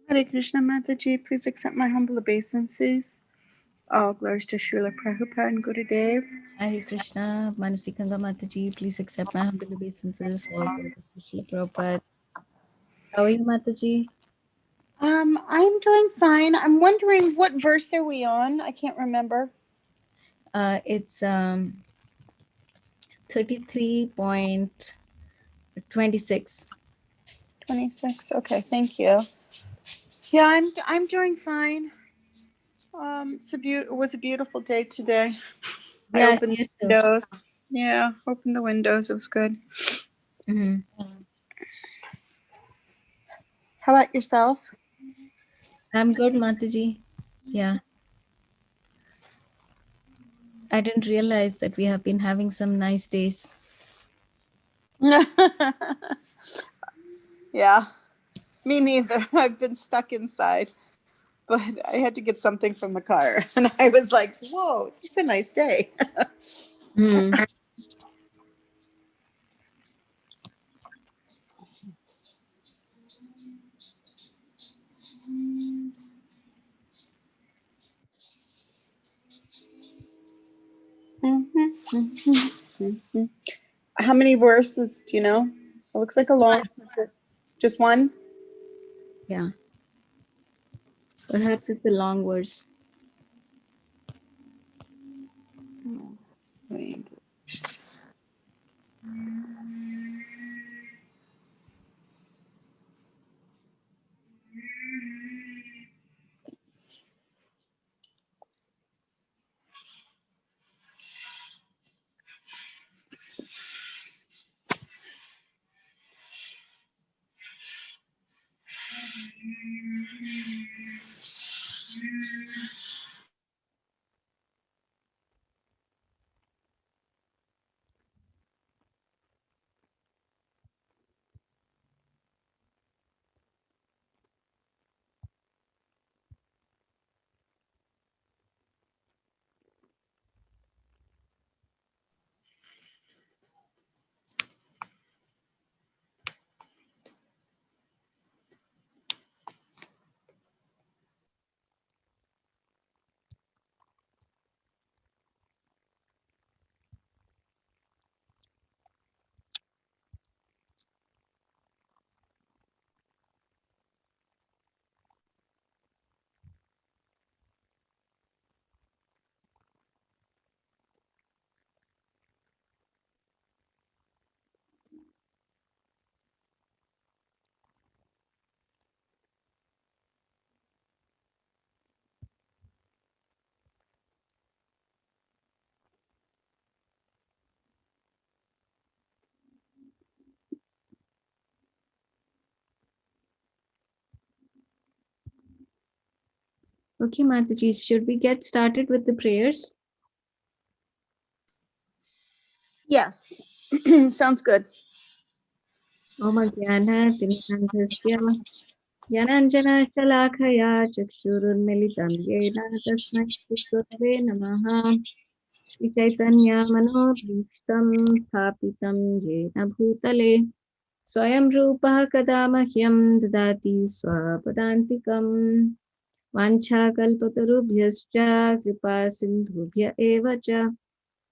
Hare Krishna Mataji, please accept my humble obeisances. All glories to Srila Prabhupada and Gurudev. Hare Krishna, Manasikanga Mataji, please accept my humble obeisances. All glories to Srila Prabhupada. How are you, Mataji? I'm doing fine. I'm wondering what verse are we on? I can't remember. It's 33.26. 26. Okay, thank you. Yeah, I'm doing fine. It was a beautiful day today. I Yeah, opened here the too. windows. Yeah, opened the windows. It was good. Mm-hmm. How about yourself? I'm good, Mataji. Yeah, I didn't realize that we have been having some nice days. Yeah, me neither. I've been stuck inside, but I had to get something from the car, and I was like, "Whoa, it's a nice day." Mm. How many verses do you know? It looks like a Just long. one. Just one. Yeah, perhaps it's a long verse. Okay, Mataji, should we get started with the prayers? Yes, sounds good. Om Jnana Jananjana-shalakaya chakshurunmilitam yena tasmai Shri namaha. Shri Chaitanya Manobhishtam Sthapitam Yena Bhutale Swayam Rupa Kada Mahyam Dadati Swapadantikam Vancha Kalpatarubhyascha Kripa Sindhubhya Eva Cha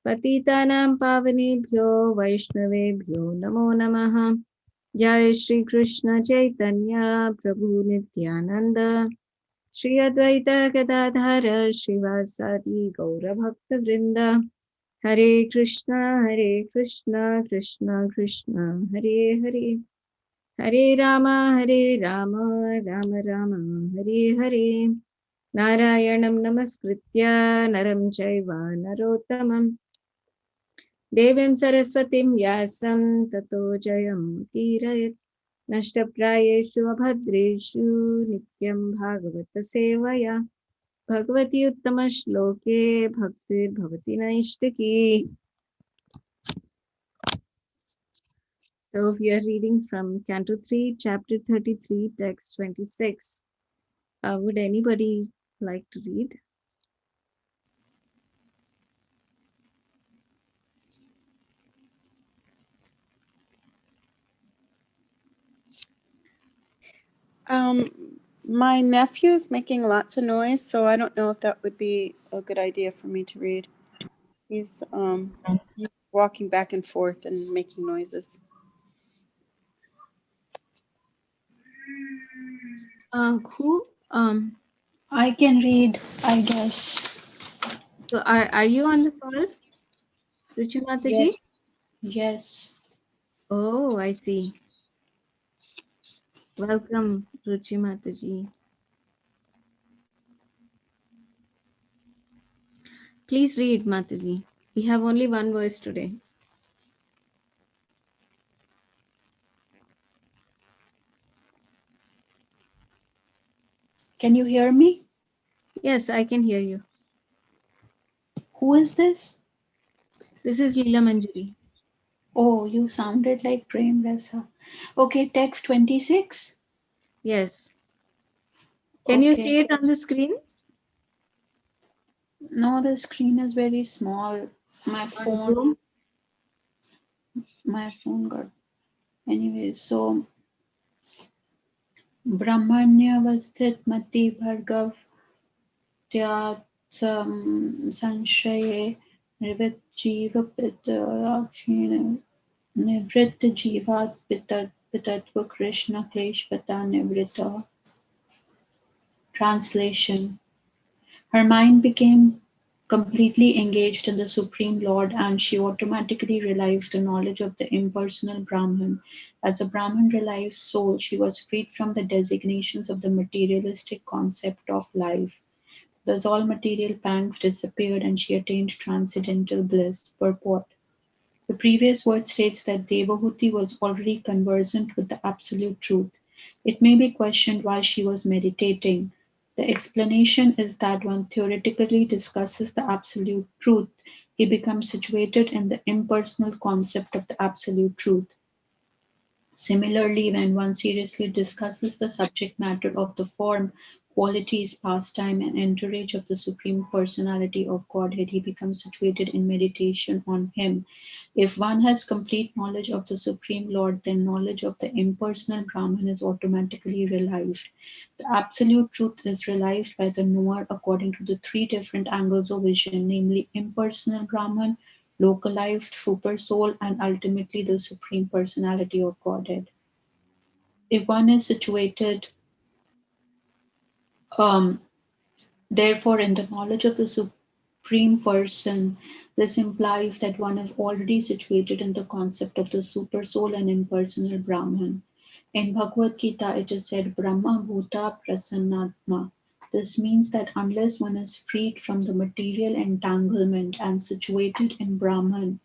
Patitanam Pavanebhyo Vaishnavebhyo Namo Namaha. Jai Shri Krishna Chaitanya Prabhu Nityananda Shri Advaita Gadadhara Shivasadi Gaura Bhakta Vrinda Hare Krishna Krishna Krishna Hare Hare Hare Rama Rama Rama Hare Hare Narayanam Namaskritya Naram Chaiva Narottamam Devim Saraswatim Vyasam Tato Jayam Tirayat नष्टप्रायेषु अभद्रेषु नित्यं भागवत सेवया Bhagwati उत्तमश्लोके भक्तिर्भवति नैष्टिकी. So we are reading from Canto 3, Chapter 33, Text 26. Would anybody like to read? My nephew's making lots of noise, so I don't know if that would be a good idea for me to read. He's walking back and forth and making noises. Who? I can read, I guess. So are you on the call, Ruchi Mataji? Yes. Yes. Oh, I see. Welcome, Ruchi Mataji. Please read, Mataji. We have only one verse today. Can you hear me? Yes, I can hear you. Who is this? This is Leela Manjari. Oh, you sounded like Prem Vesa. Okay, text 26. Yes. Can you Okay. see it on the screen? No, the screen is very small. My phone got. Anyway, so Brahmanya vasthit mati bhargav tyat sanshraye nivrit jiva pitarakshin nivrit jivat pitatva Krishna kleshpata nivrita. Translation. Her mind became completely engaged in the Supreme Lord, and she automatically realized the knowledge of the impersonal Brahman. As a Brahman realized soul, she was freed from the designations of the materialistic concept of life. Thus, all material pangs disappeared, and she attained transcendental bliss. Purport. The previous word states that Devahuti was already conversant with the absolute truth. It may be questioned why she was meditating. The explanation is that one theoretically discusses the absolute truth, he becomes situated in the impersonal concept of the absolute truth. Similarly, when one seriously discusses the subject matter of the form, qualities, pastime, and entourage of the Supreme Personality of Godhead, he becomes situated in meditation on Him. If one has complete knowledge of the Supreme Lord, then knowledge of the impersonal Brahman is automatically realized. The absolute truth is realized by the knower according to the three different angles of vision, namely impersonal Brahman, localized super soul, and ultimately the Supreme Personality of Godhead. If one is situated, um, therefore, in the knowledge of the Supreme Person, this implies that one is already situated in the concept of the super soul and impersonal Brahman. In Bhagavad Gita, it is said, Brahma Bhuta Prasannatma. This means that unless one is freed from the material entanglement and situated in Brahman,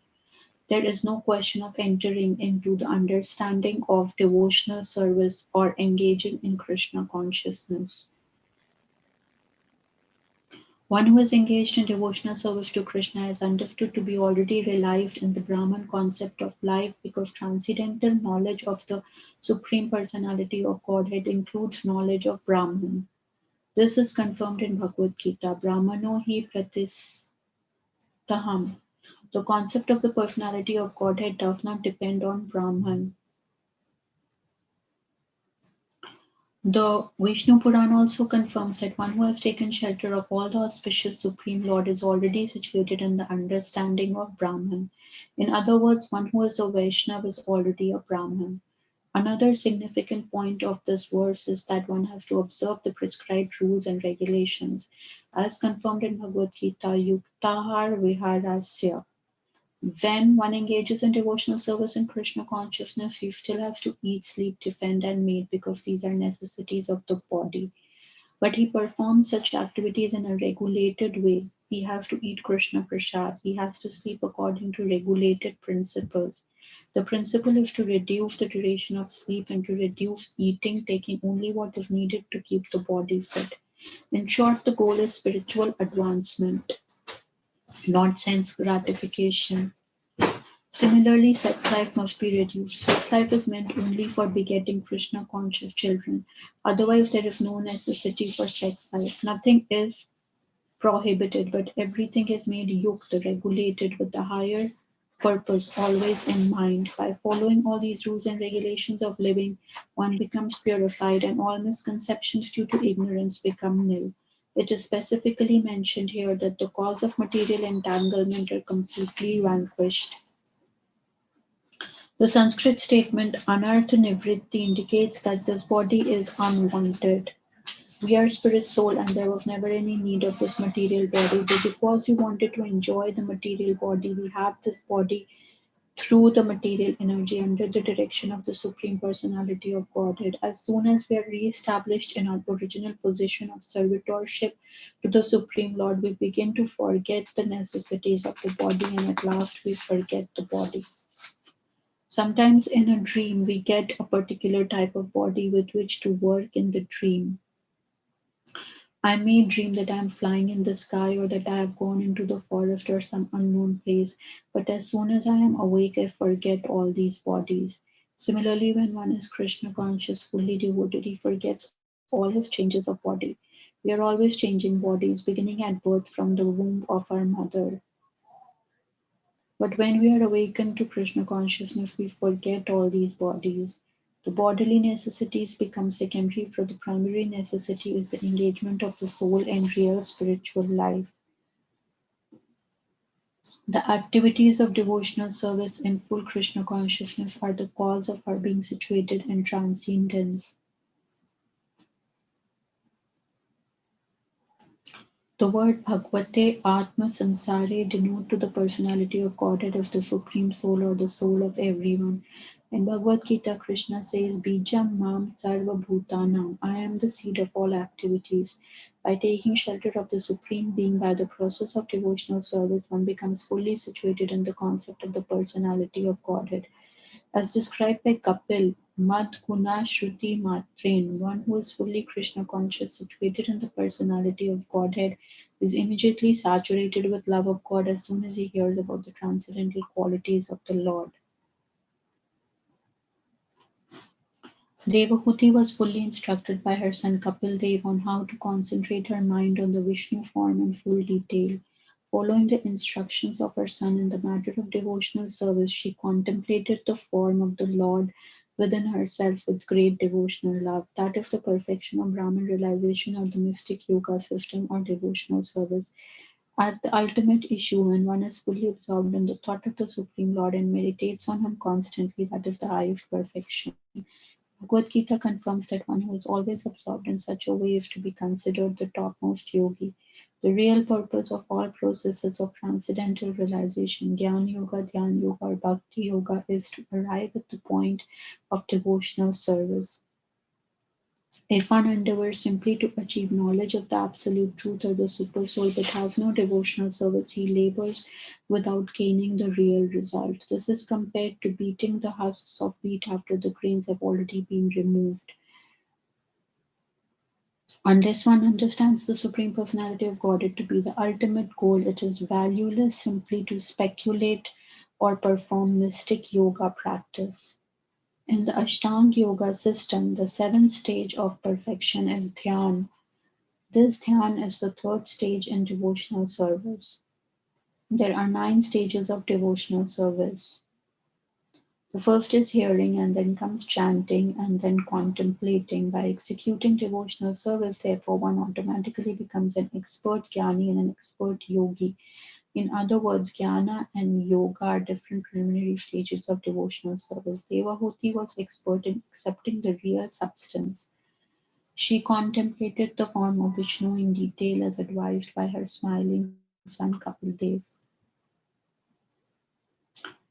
there is no question of entering into the understanding of devotional service or engaging in Krishna consciousness. One who is engaged in devotional service to Krishna is understood to be already realized in the Brahman concept of life because transcendental knowledge of the Supreme Personality of Godhead includes knowledge of Brahman. This is confirmed in Bhagavad Gita. Brahmano hi pratistaham. The concept of the personality of Godhead does not depend on Brahman. The Vishnu Puran also confirms that one who has taken shelter of all the auspicious Supreme Lord is already situated in the understanding of Brahman. In other words, one who is a Vaishnava is already a Brahman. Another significant point of this verse is that one has to observe the prescribed rules and regulations. As confirmed in Bhagavad Gita, Yuktahar Viharasya. When one engages in devotional service in Krishna consciousness, he still has to eat, sleep, defend, and mate because these are necessities of the body. But he performs such activities in a regulated way. He has to eat Krishna Prasad. He has to sleep according to regulated principles. The principle is to reduce the duration of sleep and to reduce eating, taking only what is needed to keep the body fit. In short, the goal is spiritual advancement, not sense gratification. Similarly, sex life must be reduced. Sex life is meant only for begetting Krishna conscious children. Otherwise, there is no necessity for sex life. Nothing is prohibited, but everything is made yukta, regulated with the higher purpose always in mind. By following all these rules and regulations of living, one becomes purified, and all misconceptions due to ignorance become nil. It is specifically mentioned here that the cause of material entanglement are completely vanquished. The Sanskrit statement Anartha Nivritti indicates that this body is unwanted. We are spirit soul, and there was never any need of this material body. But because we wanted to enjoy the material body, we have this body through the material energy under the direction of the Supreme Personality of Godhead. As soon as we are re-established in our original position of servitorship to the Supreme Lord, we begin to forget the necessities of the body, and at last we forget the body. Sometimes in a dream, we get a particular type of body with which to work in the dream. I may dream that I am flying in the sky or that I have gone into the forest or some unknown place, but as soon as I am awake, I forget all these bodies. Similarly, when one is Krishna conscious, fully devoted, he forgets all his changes of body. We are always changing bodies, beginning at birth from the womb of our mother. But when we are awakened to Krishna consciousness, we forget all these bodies. The bodily necessities become secondary, for the primary necessity is the engagement of the soul in real spiritual life. The activities of devotional service in full Krishna consciousness are the cause of our being situated in transcendence. The word Bhagavate Atma Sansare denote to the personality of Godhead as the supreme soul or the soul of everyone. In Bhagavad Gita, Krishna says, Bijam Mam Sarva Bhutanam. I am the seed of all activities. By taking shelter of the Supreme Being by the process of devotional service, one becomes fully situated in the concept of the personality of Godhead. As described by Kapil, Mad Guna Shruti Matren, one who is fully Krishna conscious, situated in the personality of Godhead, is immediately saturated with love of God as soon as he hears about the transcendental qualities of the Lord. Devahuti was fully instructed by her son Kapil Dev on how to concentrate her mind on the Vishnu form in full detail. Following the instructions of her son in the matter of devotional service, she contemplated the form of the Lord within herself with great devotional love. That is the perfection of Brahman realization or the mystic yoga system or devotional service. At the ultimate issue, when one is fully absorbed in the thought of the Supreme Lord and meditates on Him constantly, that is the highest perfection. Bhagavad Gita confirms that one who is always absorbed in such a way is to be considered the topmost yogi. The real purpose of all processes of transcendental realization, Jnana Yoga, Dhyana Yoga, or Bhakti Yoga, is to arrive at the point of devotional service. If one endeavors simply to achieve knowledge of the absolute truth or the super soul but has no devotional service, he labors without gaining the real result. This is compared to beating the husks of wheat after the grains have already been removed. Unless one understands the Supreme Personality of Godhead to be the ultimate goal, it is valueless simply to speculate or perform mystic yoga practice. In the Ashtanga Yoga system, the seventh stage of perfection is Dhyan. This Dhyan is the third stage in devotional service. There are 9 stages of devotional service. The first is hearing, and then comes chanting, and then contemplating. By executing devotional service, therefore, one automatically becomes an expert jnani and an expert yogi. In other words, jnana and yoga are different preliminary stages of devotional service. Devahuti was expert in accepting the real substance. She contemplated the form of Vishnu in detail as advised by her smiling son Kapil Dev.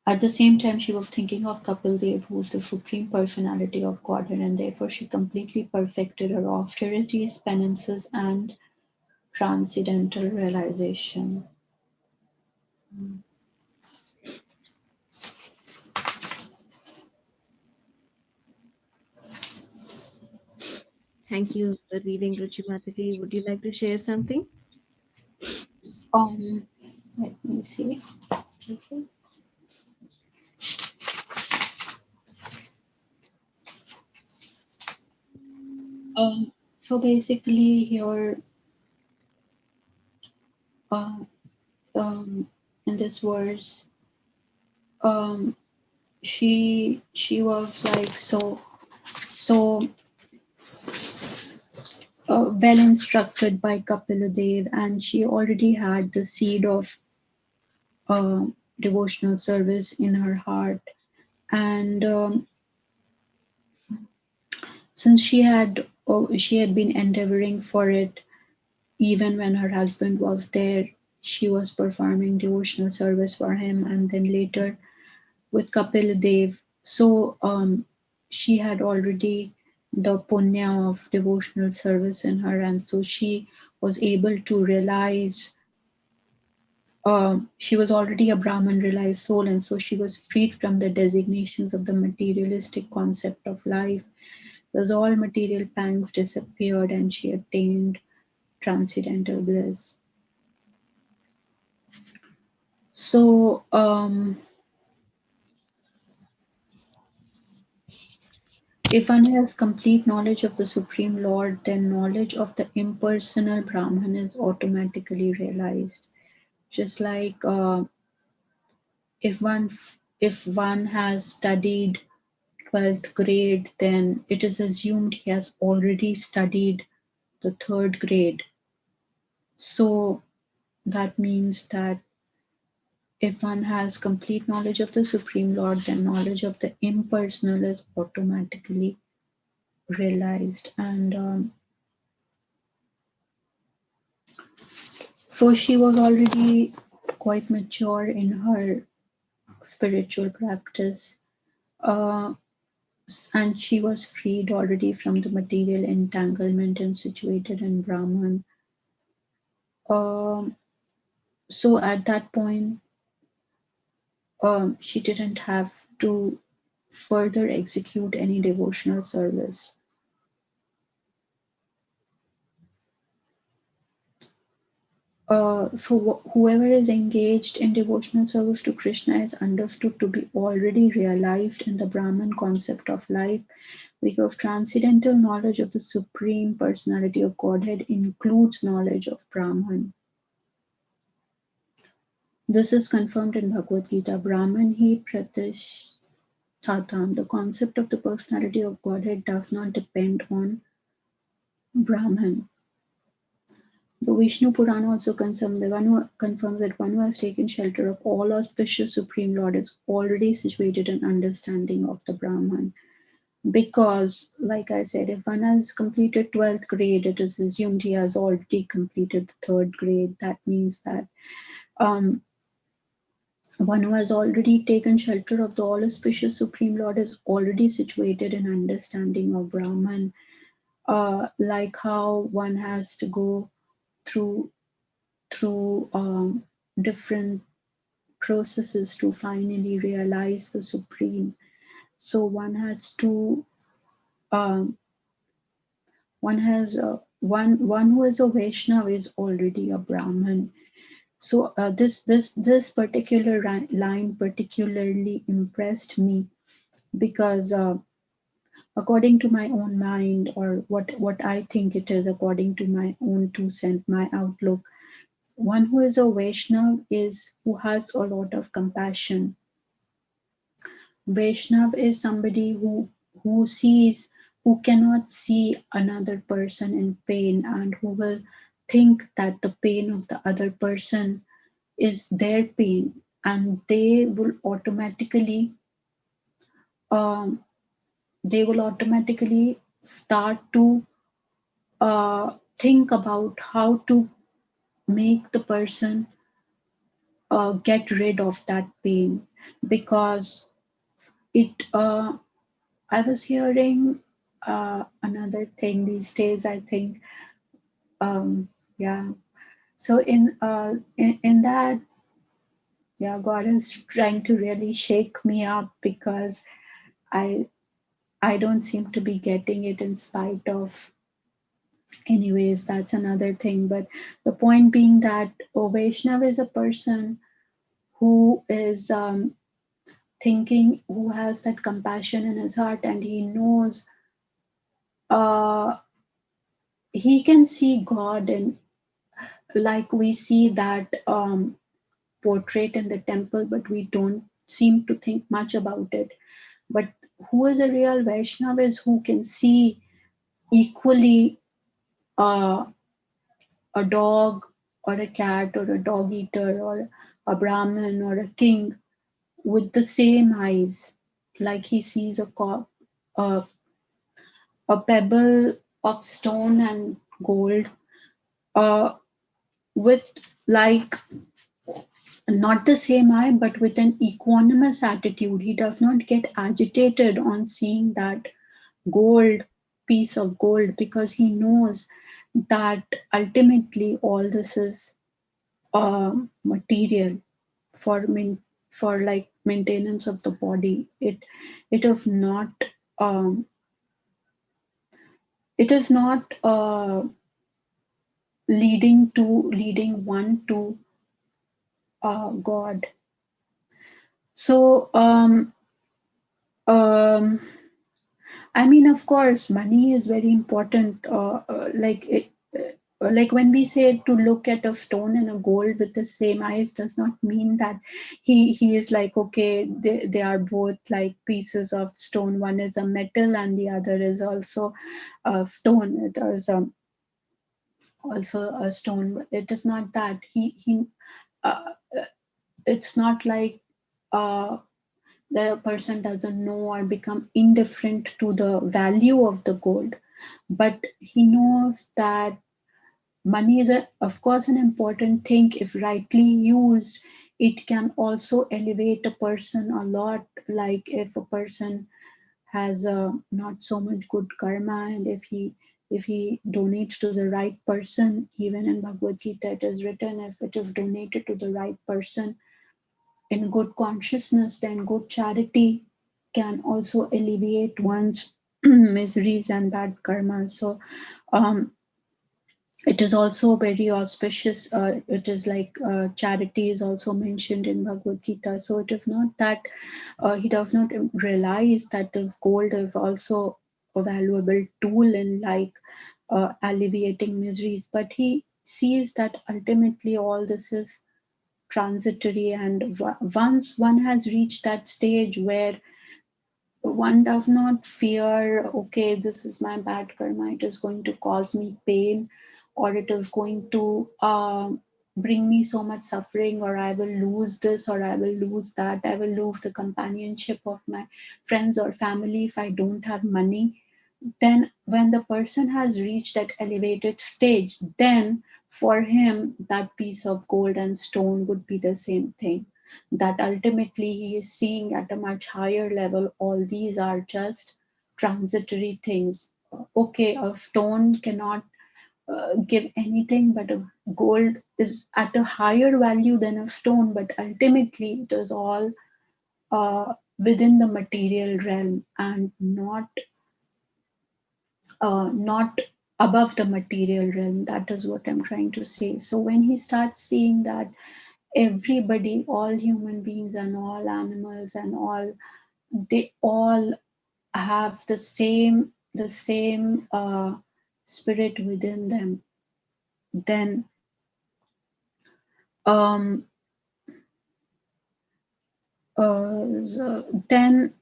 At the same time, she was thinking of Kapil Dev, who is the Supreme Personality of Godhead, and therefore she completely perfected her austerities, penances, and transcendental realization. Thank you for reading, Ruchi Mataji. Would you like to share something? Um, Let me see. So basically, here uh, in this verse, she was like so well instructed by Kapiladev, and she already had the seed of uh, devotional service in her heart. And since she had been endeavoring for it even when her husband was there, she was performing devotional service for him, and then later with Kapil Dev. So she had already the punya of devotional service in her, and so she was able to realize she was already a Brahman realized soul, and so she was freed from the designations of the materialistic concept of life. Thus, all material pangs disappeared, and she attained transcendental bliss. So, if one has complete knowledge of the Supreme Lord, then knowledge of the impersonal Brahman is automatically realized. Just like if one has studied 12th grade, then it is assumed he has already studied the 3rd grade. So that means that if one has complete knowledge of the Supreme Lord, then knowledge of the impersonal is automatically realized. And so she was already quite mature in her spiritual practice, uh, and she was freed already from the material entanglement and situated in Brahman. Um, so at that point, she didn't have to further execute any devotional service. So whoever is engaged in devotional service to Krishna is understood to be already realized in the Brahman concept of life, because transcendental knowledge of the Supreme Personality of Godhead includes knowledge of Brahman. This is confirmed in Bhagavad Gita. Brahman hi pratishtatam. The concept of the personality of Godhead does not depend on Brahman. The Vishnu Purana also confirms that one who has taken shelter of all auspicious Supreme Lord is already situated in understanding of the Brahman. Because, like I said, if one has completed 12th grade, it is assumed he has already completed the 3rd grade. That means that um, one who has already taken shelter of the all auspicious Supreme Lord is already situated in understanding of Brahman. Like how one has to go through different processes to finally realize the Supreme. So one has to um, one who is a Vaishnava is already a Brahman. So this particular line particularly impressed me, because according to my own mind, or what I think it is according to my own 2 cent, my outlook, one who is a Vaishnav is who has a lot of compassion. Vaishnav is somebody who sees, who cannot see another person in pain, and who will think that the pain of the other person is their pain, and um, they will automatically start to think about how to make the person get rid of that pain. Because it I was hearing another thing these days, I think. Yeah. So in that, yeah, God is trying to really shake me up, because I I don't seem to be getting it, in spite of. Anyways, that's another thing. But the point being that Vaishnav is a person who is who has that compassion in his heart, and he knows uh, he can see God, and like we see that portrait in the temple, but we don't seem to think much about it. But who is a real Vaishnava is who can see equally a dog or a cat or a dog eater or a Brahmin or a king with the same eyes, like he sees a, a pebble of stone and gold, uh, with like not the same eye, but with an equanimous attitude. He does not get agitated on seeing that gold piece of gold, because he knows that ultimately all this is material for for like maintenance of the body. It is not um, it is not leading one to God. So um, I mean, of course, money is very important. Like when we say to look at a stone and a gold with the same eyes, does not mean that he is like, okay, they are both like pieces of stone. One is a metal and the other is also a stone. It is also a stone. It is not that he. Uh, it's not like. The person doesn't know or become indifferent to the value of the gold, but he knows that money is of course an important thing. If rightly used, it can also elevate a person a lot. Like if a person has not so much good karma, and if he donates to the right person, even in Bhagavad Gita it is written, if it is donated to the right person in good consciousness, then good charity can also alleviate one's miseries and bad karma. So um, it is also very auspicious. It is like charity is also mentioned in Bhagavad Gita. So it is not that he does not realize that this gold is also a valuable tool in like alleviating miseries, but he sees that ultimately all this is transitory, and once one has reached that stage where one does not fear, okay, this is my bad karma, it is going to cause me pain, or it is going to bring me so much suffering, or I will lose this or I will lose that, I will lose the companionship of my friends or family if I don't have money. Then when the person has reached that elevated stage, then for him that piece of gold and stone would be the same thing. That ultimately he is seeing at a much higher level, all these are just transitory things. Okay, a stone cannot give anything, but a gold is at a higher value than a stone, but ultimately it is all within the material realm and not above the material realm. That is what I'm trying to say. So when he starts seeing that everybody, all human beings and all animals and all, they all have the same spirit within them, then um, then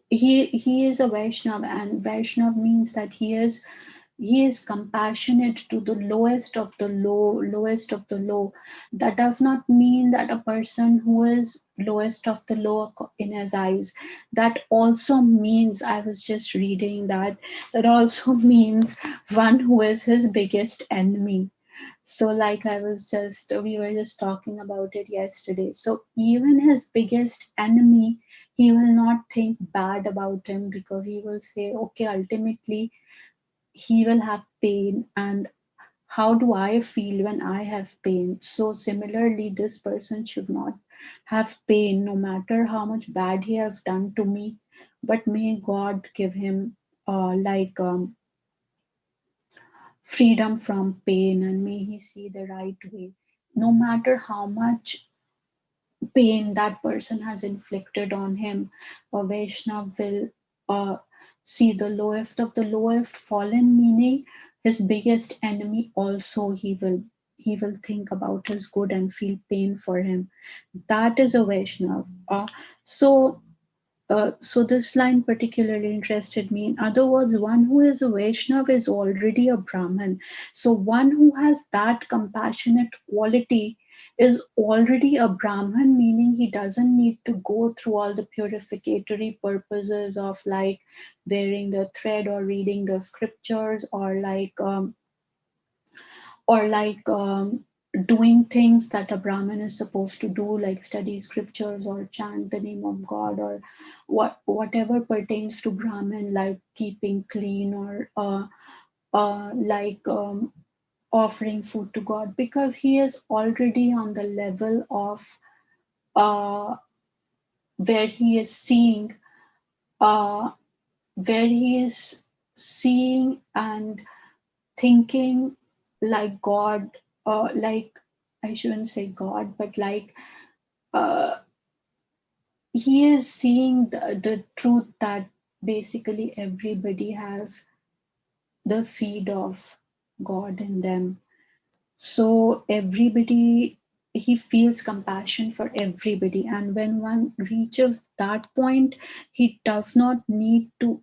he is a Vaishnav, and Vaishnav means that he is compassionate to the lowest of the low. That does not mean that a person who is lowest of the low in his eyes, that also means, I was just reading that also means one who is his biggest enemy. So like we were just talking about it yesterday. So even his biggest enemy, he will not think bad about him, because he will say, okay, ultimately he will have pain, and how do I feel when I have pain? So similarly, this person should not have pain no matter how much bad he has done to me, but may God give him freedom from pain, and may he see the right way. No matter how much pain that person has inflicted on him, a Vaishnav will see the lowest of the lowest, fallen, meaning his biggest enemy also he will think about his good and feel pain for him. That is a Vaishnav. So so this line particularly interested me. In other words, one who is a Vaishnav is already a Brahmin. So one who has that compassionate quality is already a Brahmin, meaning he doesn't need to go through all the purificatory purposes of like wearing the thread or reading the scriptures or like doing things that a Brahmin is supposed to do, like study scriptures or chant the name of God, or whatever pertains to Brahmin, like keeping clean or offering food to God, because he is already on the level of uh, where he is seeing, uh, where he is seeing and thinking like God, like I shouldn't say God, but like uh, he is seeing the truth that basically everybody has the seed of God in them. So everybody, he feels compassion for everybody. And when one reaches that point, he does not need to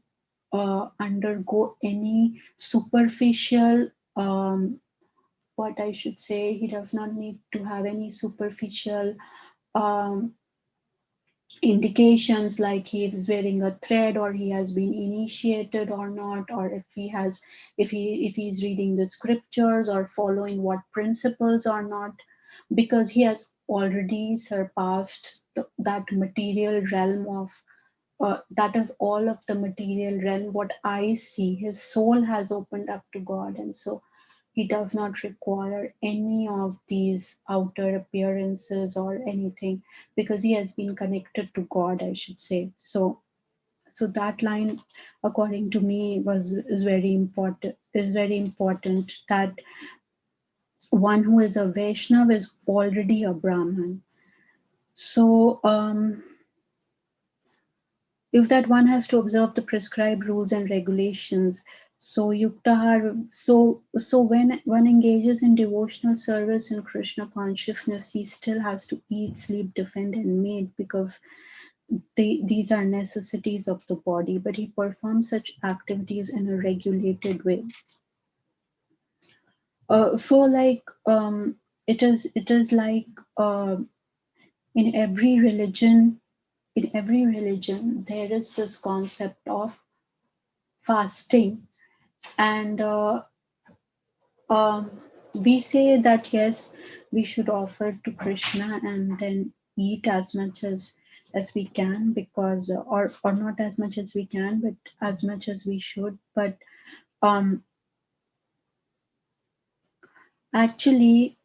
undergo any superficial what I should say, he does not need to have any superficial um, indications like he is wearing a thread or he has been initiated or not, or if he is reading the scriptures or following what principles or not, because he has already surpassed that material realm of that is all of the material realm what I see. His soul has opened up to God, and so he does not require any of these outer appearances or anything, because he has been connected to God, I should say. So that line, according to me, is very important. Is very important that one who is a Vaishnav is already a Brahman. So is that one has to observe the prescribed rules and regulations. So yuktahar, so when one engages in devotional service in Krishna consciousness, he still has to eat, sleep, defend, and mate, because these are necessities of the body. But he performs such activities in a regulated way. So like it is like in every religion, there is this concept of fasting, and um, we say that yes, we should offer to Krishna and then eat as we can, because or not as much as we can, but as much as we should. But um, actually,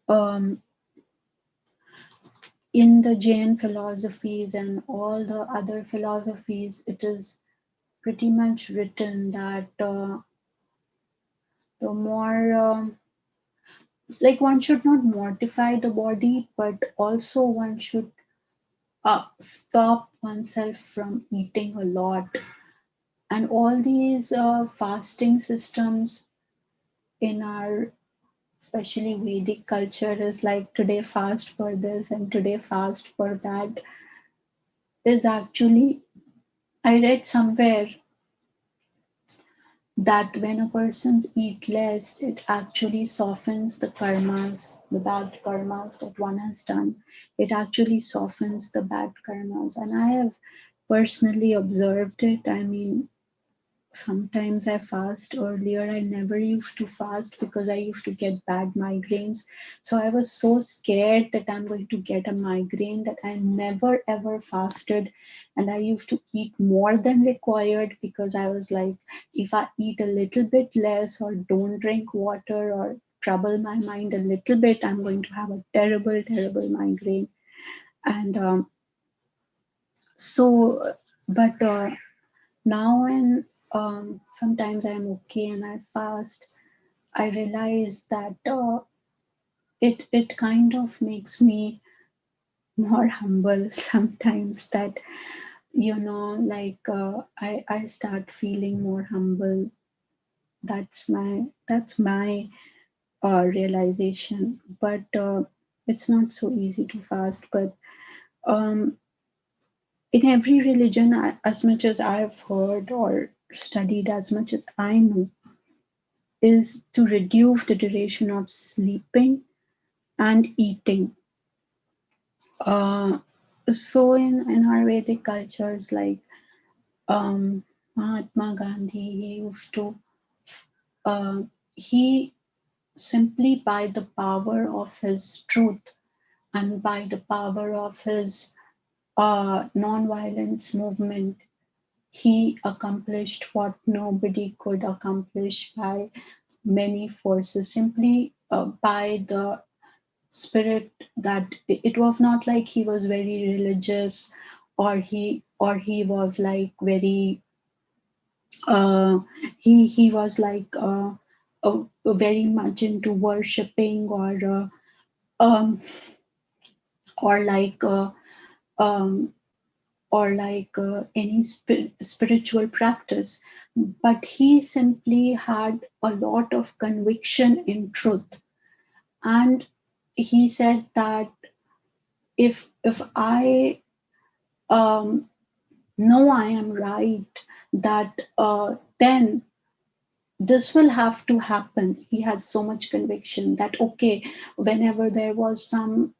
in the Jain philosophies and all the other philosophies, it is pretty much written that the more like one should not mortify the body, but also one should stop oneself from eating a lot. And all these fasting systems in our, especially Vedic culture, is like today fast for this and today fast for that, is actually, I read somewhere that when a person's eat less, it actually softens the karmas, the bad karmas that one has done. It actually softens the bad karmas. And I have personally observed it. I mean, sometimes I fast. Earlier, I never used to fast because I used to get bad migraines. So I was so scared that I'm going to get a migraine that I never ever fasted. And I used to eat more than required, because I was like, if I eat a little bit less or don't drink water or trouble my mind a little bit, I'm going to have a terrible, terrible migraine. And so, but now, and sometimes I'm okay and I fast, I realize that it kind of makes me more humble sometimes, that like I start feeling more humble. That's my realization, but it's not so easy to fast. But um, in every religion, as much as I've heard or studied, as much as I know, is to reduce the duration of sleeping and eating. Uh, so in our Vedic cultures, like Mahatma Gandhi, he used to, uh, he simply by the power of his truth and by the power of his non-violence movement, he accomplished what nobody could accomplish by many forces, simply by the spirit. That it was not like he was very religious, or he was like very uh, he was like very much into worshipping, um, or like um, any spiritual practice, but he simply had a lot of conviction in truth. And he said that if I um, know I am right, that then this will have to happen. He had so much conviction that okay, whenever there was some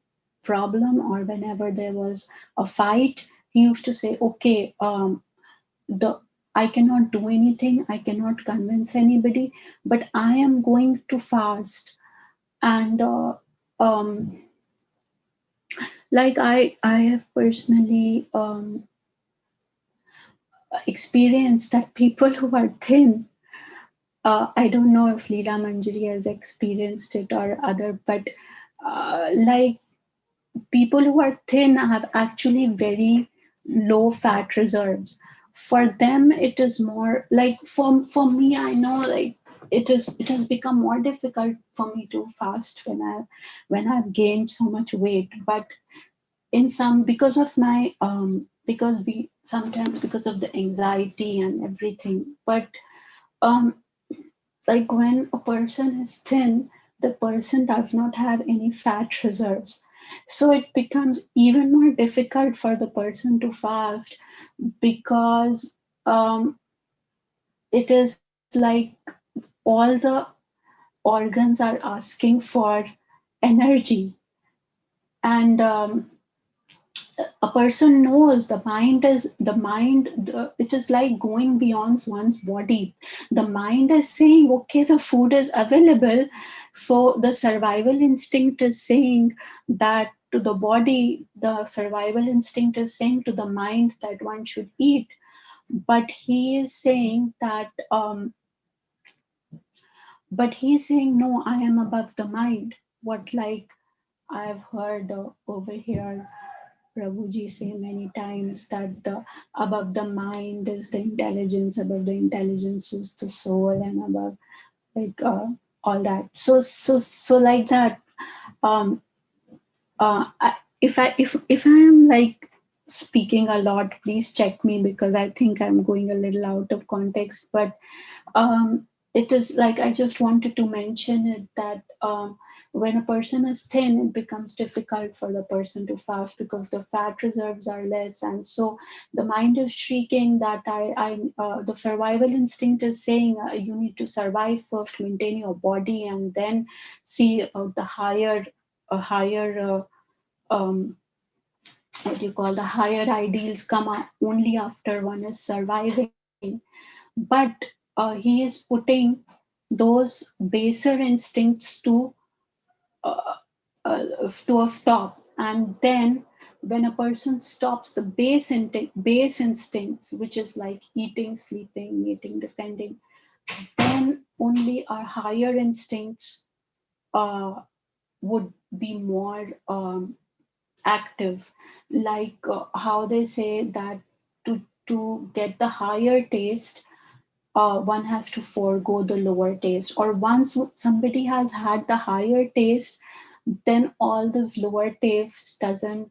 problem or whenever there was a fight, he used to say, okay, the I cannot do anything, I cannot convince anybody, but I am going to fast. And um, like I have personally experienced that people who are thin, I don't know if Leela Manjari has experienced it or other, but like people who are thin have actually very low fat reserves. For them, it is more like for me. I know, like it has become more difficult for me to fast when I've gained so much weight. But in some, because of my because we sometimes, because of the anxiety and everything. But um like when a person is thin, the person does not have any fat reserves. So it becomes even more difficult for the person to fast, because it is like all the organs are asking for energy. And a person knows it is like going beyond one's body. The mind is saying, okay, the food is available. So the survival instinct is saying that to the body, the survival instinct is saying to the mind that one should eat. But he is saying that but he's saying, no, I am above the mind. What, like I've heard over here Prabhuji say many times that the above the mind is the intelligence, above the intelligence is the soul, and above, like all that. So like that. Um, if I am like speaking a lot, please check me, because I think I'm going a little out of context. But it is like I just wanted to mention it, that when a person is thin, it becomes difficult for the person to fast because the fat reserves are less, and so the mind is shrieking that the survival instinct is saying you need to survive first, maintain your body, and then see about the higher what you call the higher ideals come up only after one is surviving. But he is putting those baser instincts uh, to a stop. And then when a person stops the base instincts, which is like eating, sleeping, mating, defending, then only our higher instincts uh, would be more active. Like how they say that to get the higher taste, one has to forego the lower taste. Or once somebody has had the higher taste, then all this lower taste doesn't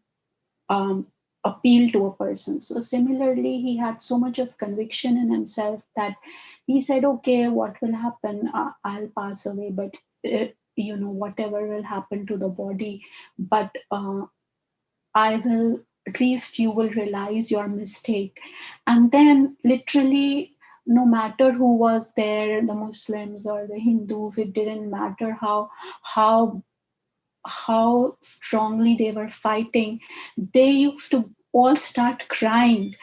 um, appeal to a person. So similarly, he had so much of conviction in himself that he said, okay, what will happen, I'll pass away, but whatever will happen to the body, but I will, at least you will realize your mistake. And then literally, no matter who was there, the Muslims or the Hindus, it didn't matter how how strongly they were fighting. They used to all start crying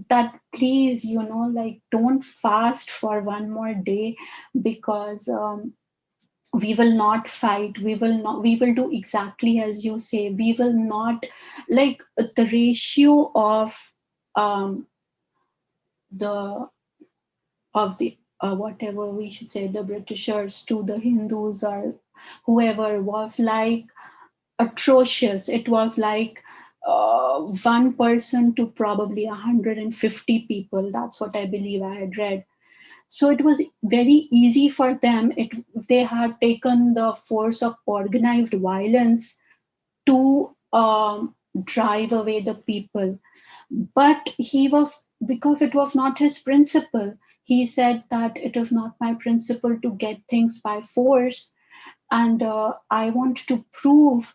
that please, like, don't fast for one more day, because we will not fight, we will do exactly as you say, we will not, like, the ratio um the the whatever we should say, the Britishers to the Hindus or whoever, was like atrocious. It was like one person to probably 150 people. That's what I believe I had read. So it was very easy for them. They had taken the force of organized violence to drive away the people. But he was, because it was not his principle, he said that it is not my principle to get things by force. And I want to prove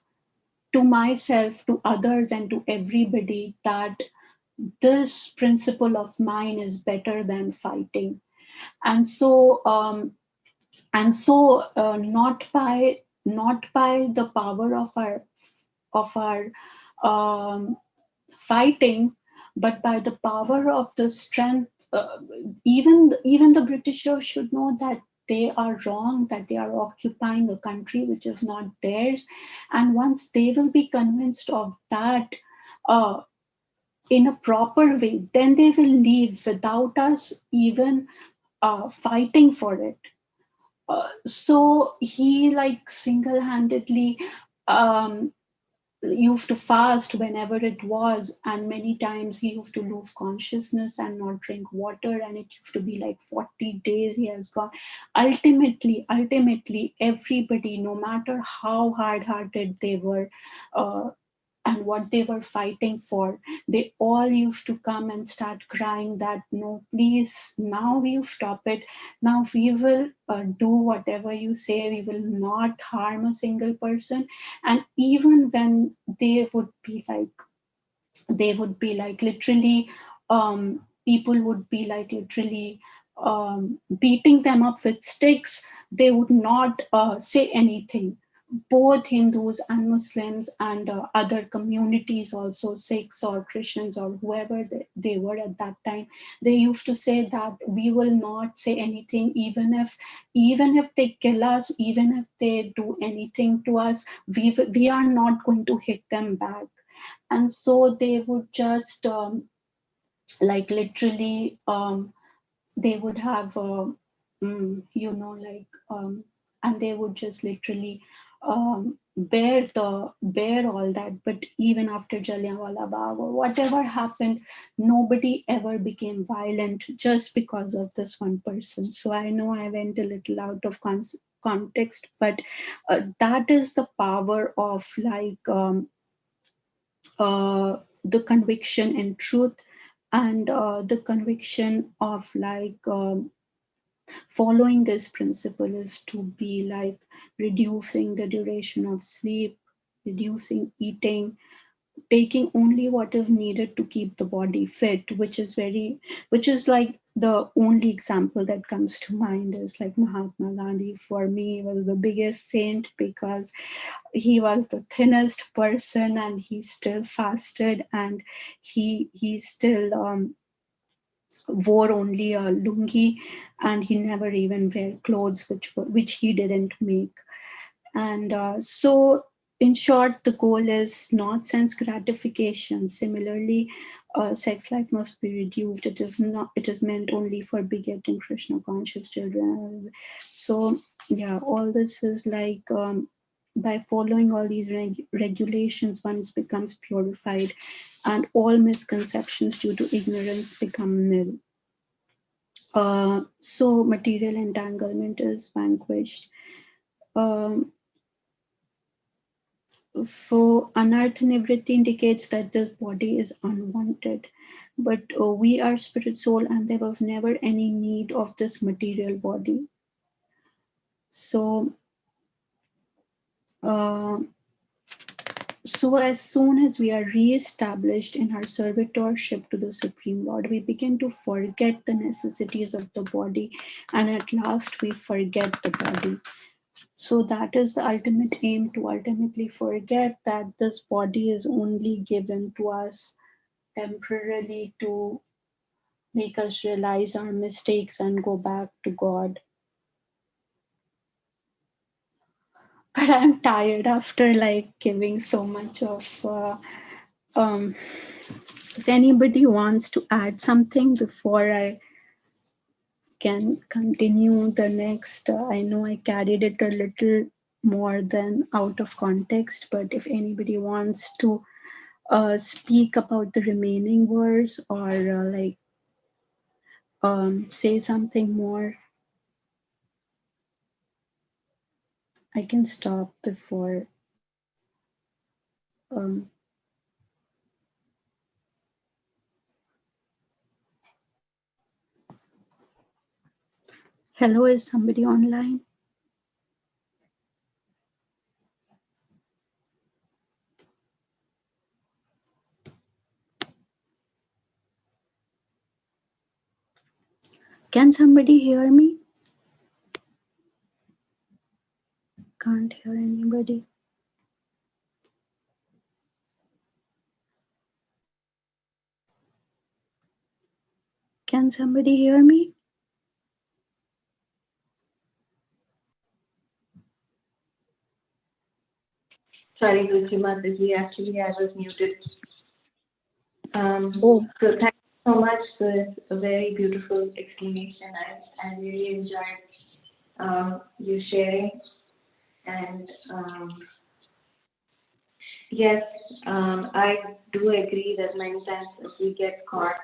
to myself, to others, and to everybody that this principle of mine is better than fighting. And so not by the power of our um, fighting, but by the power of the strength. Even the Britishers should know that they are wrong, that they are occupying a country which is not theirs. And once they will be convinced of that, uh, in a proper way, then they will leave without us even fighting for it. So he, like, single-handedly um, used to fast whenever it was, and many times he used to lose consciousness and not drink water, and it used to be like 40 days he has gone. Ultimately everybody, no matter how hard-hearted they were, and what they were fighting for, they all used to come and start crying that no, please, now you stop it. Now we will do whatever you say, we will not harm a single person. And even when they would be like literally, people would be like literally beating them up with sticks, they would not say anything. Both Hindus and Muslims and other communities, also Sikhs or Christians or whoever they were at that time, they used to say that we will not say anything, even if they kill us, even if they do anything to us, we are not going to hit them back. And so they would just like literally they would have like and they would just literally bear all that. But even after Jallianwala Bagh or whatever happened, nobody ever became violent just because of this one person. So I know I went a little out of context, but that is the power of, like, the conviction in truth, and the conviction of, like, following this principle is to be like reducing the duration of sleep, reducing eating, taking only what is needed to keep the body fit, which is like the only example that comes to mind is like Mahatma Gandhi. For me, was the biggest saint because he was the thinnest person and he still fasted, and he still wore only a lungi, and he never even wear clothes which he didn't make. And so, in short, the goal is not sense gratification. Similarly, sex life must be reduced. It is not. It is meant only for begetting Krishna conscious children. So yeah, all this is like, by following all these regulations, one becomes purified, and all misconceptions due to ignorance become nil. So material entanglement is vanquished. Um, so anartha nivritti indicates that this body is unwanted, but we are spirit soul, and there was never any need of this material body. So So as soon as we are re-established in our servitorship to the Supreme Lord, we begin to forget the necessities of the body, and at last we forget the body. So that is the ultimate aim, to ultimately forget that this body is only given to us temporarily to make us realize our mistakes and go back to God. But I'm tired after like giving so much of. If anybody wants to add something before I can continue the next, I know I carried it a little more than out of context, but if anybody wants to speak about the remaining verse or say something more, I can stop before. Um, Hello, is somebody online? Can somebody hear me? Can't hear anybody. Can somebody hear me? Sorry, Ruchi Mataji, actually I was muted. Oh, So thank you so much for a very beautiful explanation. I really enjoyed you sharing. And yes, I do agree that many times we get caught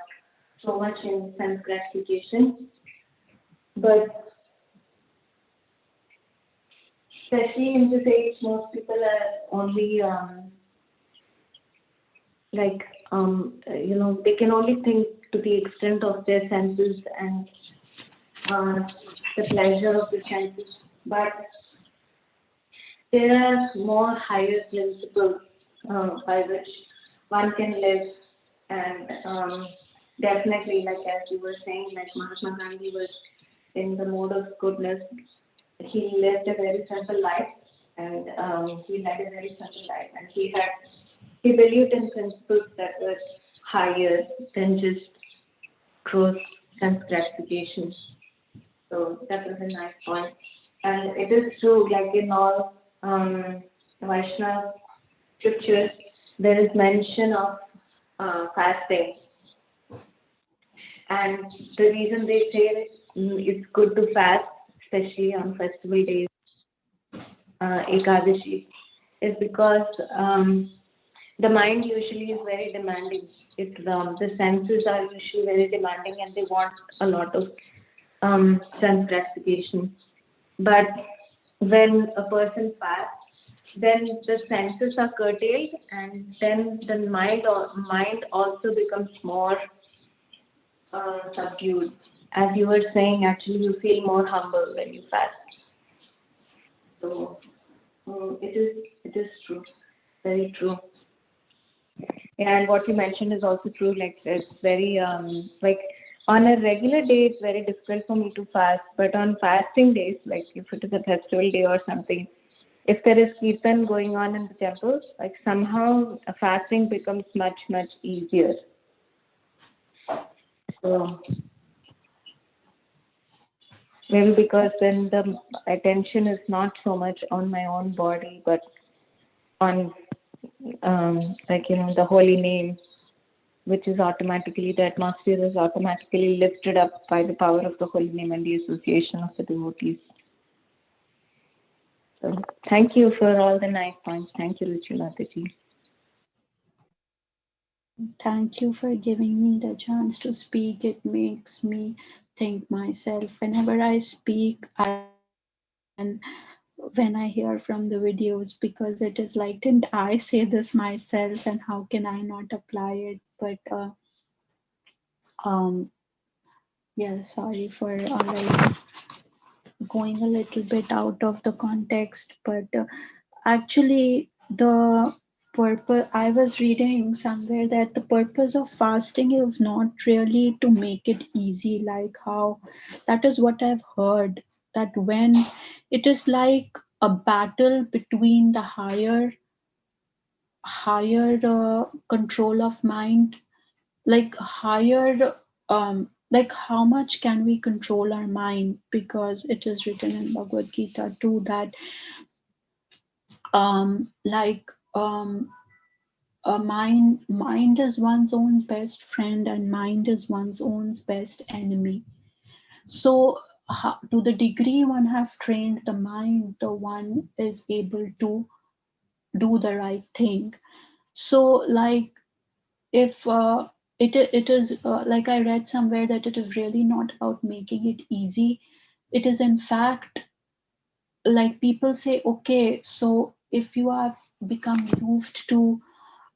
so much in sense gratification. But especially in this age, most people are only like they can only think to the extent of their senses and the pleasure of the senses, but there are more higher principles by which one can live, and definitely, like as you were saying, like Mahatma Gandhi was in the mode of goodness. He lived a very simple life, and he led a very simple life, and he believed in principles that were higher than just gross sense gratification. So that was a nice point. And it is true, like in all Vaishnava scriptures, there is mention of fasting. And the reason they say it's good to fast, especially on festival days, Ekadashi, is because the mind usually is very demanding. The senses are usually very demanding and they want a lot of sense gratification. But when a person fasts, then the senses are curtailed, and then the mind also becomes more subdued. As you were saying, actually, you feel more humble when you fast. So it is true, very true. And what you mentioned is also true. Like it's very like on a regular day, it's very difficult for me to fast. But on fasting days, like if it is a festival day or something, if there is kirtan going on in the temple, like somehow fasting becomes much easier. So maybe because then the attention is not so much on my own body, but on the holy name, which is automatically, the atmosphere is automatically lifted up by the power of the holy name and the association of the devotees. So thank you for all the nice points. Thank you, Ruchi Mataji. thank you for giving me the chance to speak. It makes me think myself. Whenever I speak, and when I hear from the videos, because it is like, didn't I say this myself, and how can I not apply it? But um, yeah, sorry for like going a little bit out of the context, but Actually, the purpose, I was reading somewhere that the purpose of fasting is not really to make it easy, like how that is what I've heard, that when it is like a battle between the higher control of mind, like higher like how much can we control our mind, because it is written in Bhagavad Gita too that like mind is one's own best friend and mind is one's own best enemy. So to the degree one has trained the mind, the one is able to do the right thing. So like if it is like I read somewhere that it is really not about making it easy. It is in fact, like people say, okay, so if you have become used to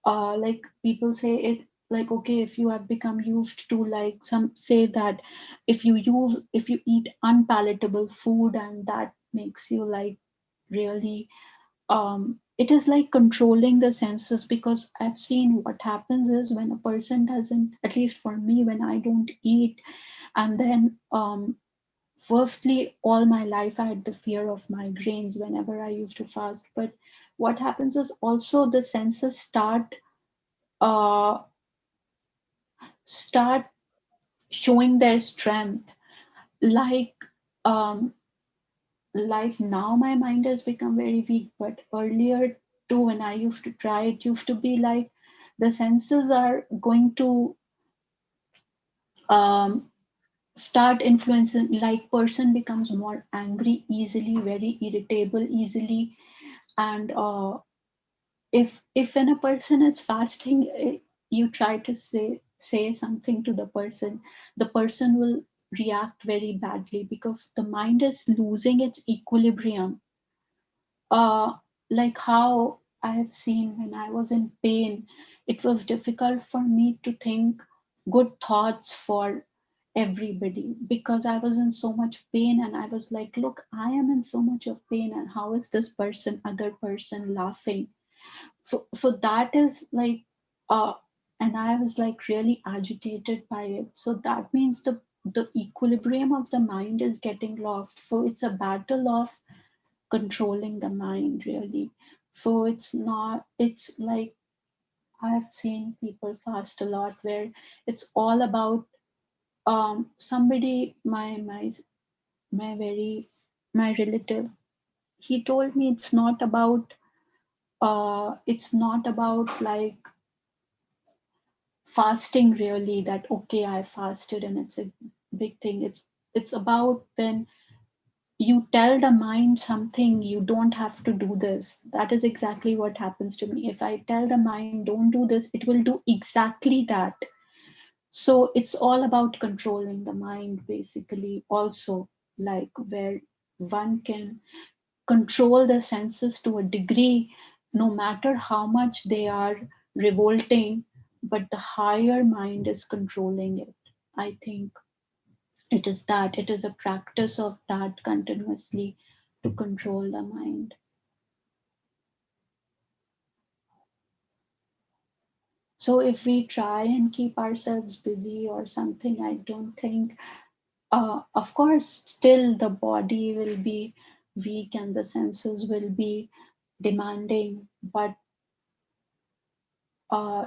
like people say it, like okay, if you have become used to, like some say that if you eat unpalatable food and that makes you like really it is like controlling the senses, because I've seen what happens is when a person doesn't, at least for me, when I don't eat, and then firstly all my life I had the fear of migraines whenever I used to fast. But what happens is also the senses uh, start showing their strength, like um, like now my mind has become very weak, but earlier too when I used to try, it used to be like the senses are going to um, start influencing, like person becomes more angry easily, very irritable easily. And if when a person is fasting, you try to say something to the person will react very badly because the mind is losing its equilibrium. uh, like how I have seen when I was in pain, it was difficult for me to think good thoughts for everybody because I was in so much pain, and I was like, look, I am in so much of pain, and how is this other person laughing? So that is like uh and I was like really agitated by it. So that means the equilibrium of the mind is getting lost. So it's a battle of controlling the mind really. So it's not, it's like I've seen people fast a lot where it's all about somebody, my very my relative, he told me it's not about like fasting really, that okay, I fasted and it's a big thing. It's about when you tell the mind something, you don't have to do this. That is exactly what happens to me. If I tell the mind don't do this, it will do exactly that. So it's all about controlling the mind basically also, like where one can control the senses to a degree, no matter how much they are revolting, but the higher mind is controlling it. I think it is a practice of that continuously to control the mind. So if we try and keep ourselves busy or something, I don't think, of course, still the body will be weak and the senses will be demanding, but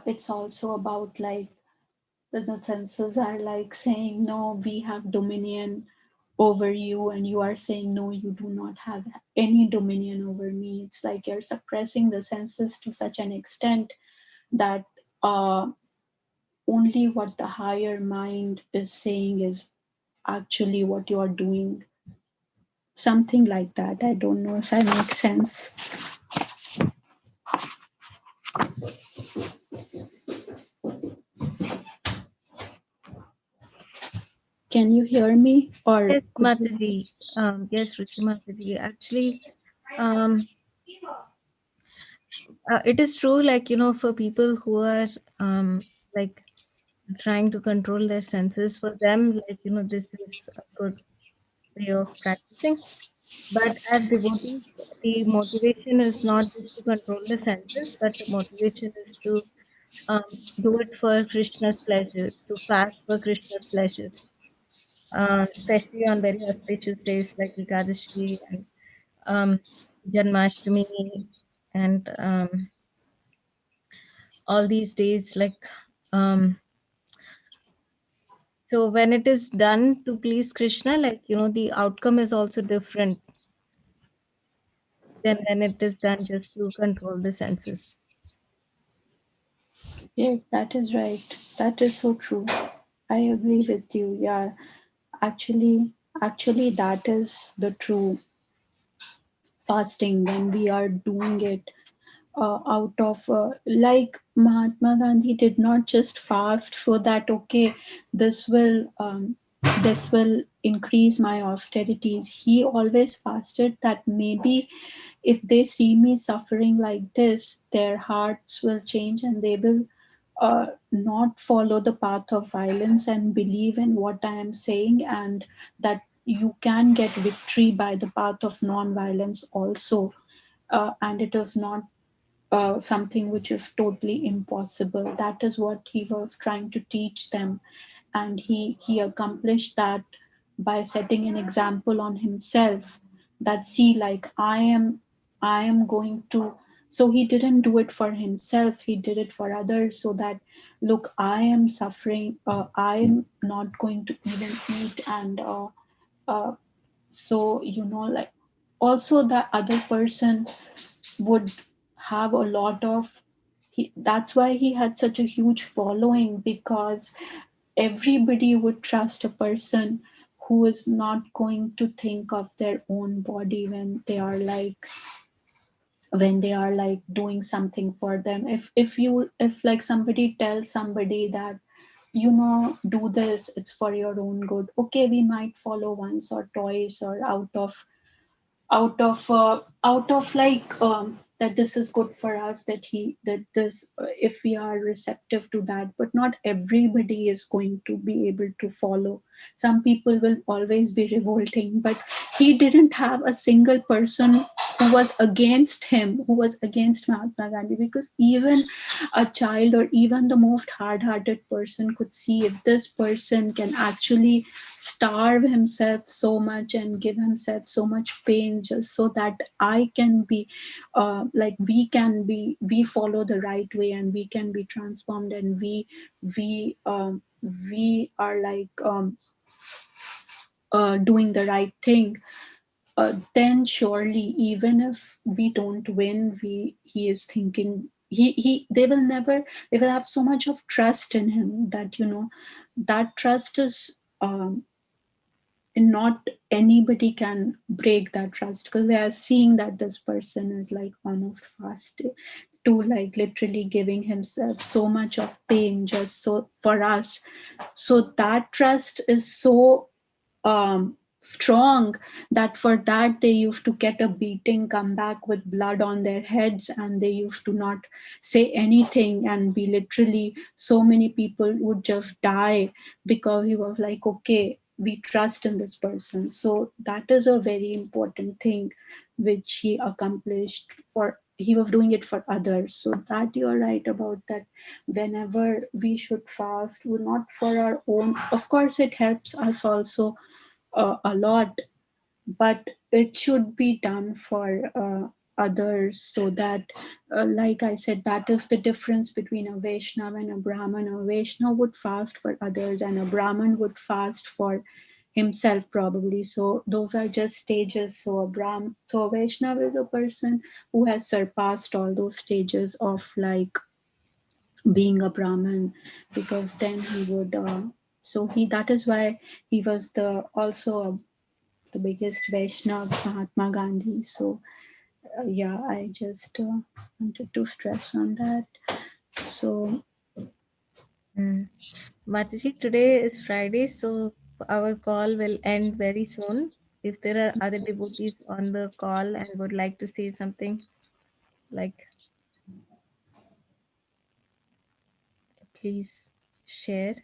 it's also about like the senses are like saying, no, we have dominion over you, and you are saying, no, you do not have any dominion over me. It's like you're suppressing the senses to such an extent that only what the higher mind is saying is actually what you are doing. Something like that. I don't know if I make sense. Can you hear me, or Yes, could you? Mataji. Yes, Ruchi Mataji. Actually, um, it is true. Like for people who are like trying to control their senses, for them, like this is a good way of practicing. But as devotees, the motivation is not just to control the senses, but the motivation is to do it for Krishna's pleasure, to fast for Krishna's pleasure, especially on very auspicious days like Ekadashi and um, Janmashtami and all these days. So when it is done to please Krishna, the outcome is also different than when it is done just to control the senses. Yes, that is right. That is so true. I agree with you. Yeah, actually, that is the true fasting when we are doing it out of like Mahatma Gandhi did not just fast so that okay, this will this will increase my austerities. He always fasted that maybe if they see me suffering like this, their hearts will change and they will not follow the path of violence and believe in what I am saying, and that you can get victory by the path of non-violence also. And it is not something which is totally impossible. That is what he was trying to teach them, and he accomplished that by setting an example on himself. That see, like I am going to. So he didn't do it for himself. He did it for others. So that look, I am suffering. I'm not going to even eat and. Uh, so like also the other person would have a lot of that's why he had such a huge following, because everybody would trust a person who is not going to think of their own body when they are like doing something for them. If like somebody tells somebody that do this, it's for your own good, okay, we might follow once or twice, or out of like that this is good for us, that this if we are receptive to that, but not everybody is going to be able to follow. Some people will always be revolting, but he didn't have a single person who was against him, who was against Mahatma Gandhi, because even a child or even the most hard-hearted person could see if this person can actually starve himself so much and give himself so much pain just so that I can be like we follow the right way and we can be transformed, and we are like doing the right thing. Then surely, even if we don't win, he is thinking he they will never, they will have so much of trust in him that that trust is and not anybody can break that trust, because they are seeing that this person is like almost fast to like literally giving himself so much of pain just so for us. So that trust is so strong that for that they used to get a beating, come back with blood on their heads, and they used to not say anything and be literally, so many people would just die because he was like, okay, we trust in this person. So that is a very important thing which he accomplished. For he was doing it for others. So that you're right about that. Whenever we should fast, well, not for our own, of course it helps us also a lot, but it should be done for others, so that like I said, that is the difference between a Vaishnava and a Brahman. A Vaishnava would fast for others and a Brahman would fast for himself probably. So those are just stages. So a Vaishnava is a person who has surpassed all those stages of like being a Brahmin, because then he would so he that is why he was the also the biggest Vaishnav, Mahatma Gandhi. So yeah, I just wanted to stress on that. So Mataji, today is Friday, so our call will end very soon. If there are other devotees on the call and would like to say something, like please share.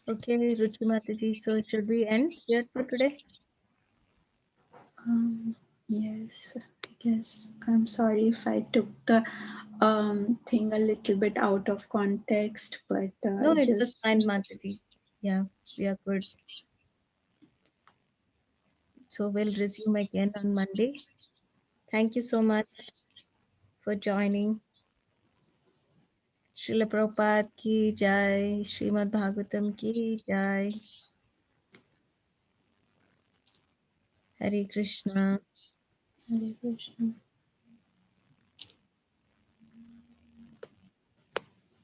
Okay, Ruchi Mataji. So should we end here for today? Yes, I guess. I'm sorry if I took the thing a little bit out of context, but No, I it was just fine, Mataji. Yeah, we are good. So we'll resume again on Monday. Thank you so much for joining. Srila Prabhupada ki jai, Srimad Bhagavatam ki jai. Hare Krishna. Hare Krishna.